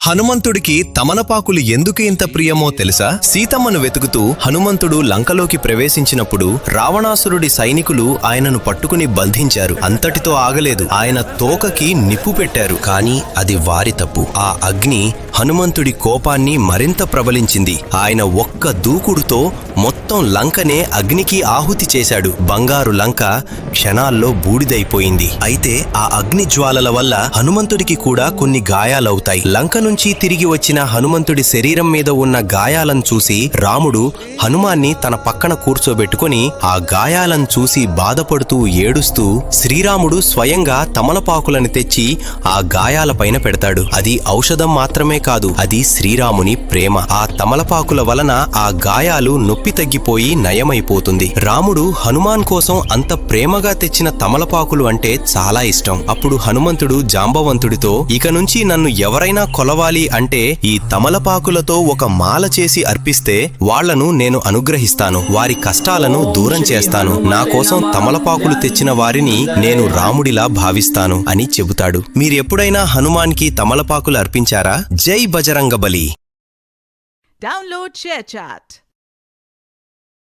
హనుమంతుడికి తమలపాకులు ఎందుకు ఇంత ప్రియమో తెలుసా? సీతమ్మను వెతుకుతూ హనుమంతుడు లంకలోకి ప్రవేశించినప్పుడు రావణాసురుడి సైనికులు ఆయనను పట్టుకుని బంధించారు. అంతటితో ఆగలేదు, ఆయన తోకకి నిప్పు పెట్టారు. కాని అది వారి తప్పు. ఆ అగ్ని హనుమంతుడి కోపాన్ని మరింత ప్రబలించింది. ఆయన ఒక్క దూకుడుతో మొత్తం లంకనే అగ్నికి ఆహుతి చేశాడు. బంగారు లంక క్షణాల్లో బూడిదైపోయింది. అయితే ఆ అగ్ని జ్వాలల వల్ల హనుమంతుడికి కూడా కొన్ని గాయాలవుతాయి. లంక నుంచి తిరిగి వచ్చిన హనుమంతుడి శరీరం మీద ఉన్న గాయాలను చూసి రాముడు హనుమాన్ని తన పక్కన కూర్చోబెట్టుకుని ఆ గాయాలను చూసి బాధపడుతూ ఏడుస్తూ శ్రీరాముడు స్వయంగా తమలపాకులను తెచ్చి ఆ గాయాలపైన పెడతాడు. అది ఔషధం మాత్రమే కాదు, అది శ్రీరాముని ప్రేమ. ఆ తమలపాకుల వలన ఆ గాయాలు నొప్పి తగ్గిపోయి నయమైపోతుంది. రాముడు హనుమాన్ కోసం అంత ప్రేమగా తెచ్చిన తమలపాకులు అంటే చాలా ఇష్టం. అప్పుడు హనుమంతుడు జాంబవంతుడితో, ఇక నుంచి నన్ను ఎవరైనా కొలవాలి అంటే ఈ తమలపాకులతో ఒక మాల చేసి అర్పిస్తే వాళ్లను నేను అనుగ్రహిస్తాను, వారి కష్టాలను దూరం చేస్తాను, నా కోసం తమలపాకులు తెచ్చిన వారిని నేను రాముడిలా భావిస్తాను అని చెబుతాడు. మీరెప్పుడైనా హనుమాన్కి తమలపాకులు అర్పించారా? జై బజరంగబలి. Download ShareChat.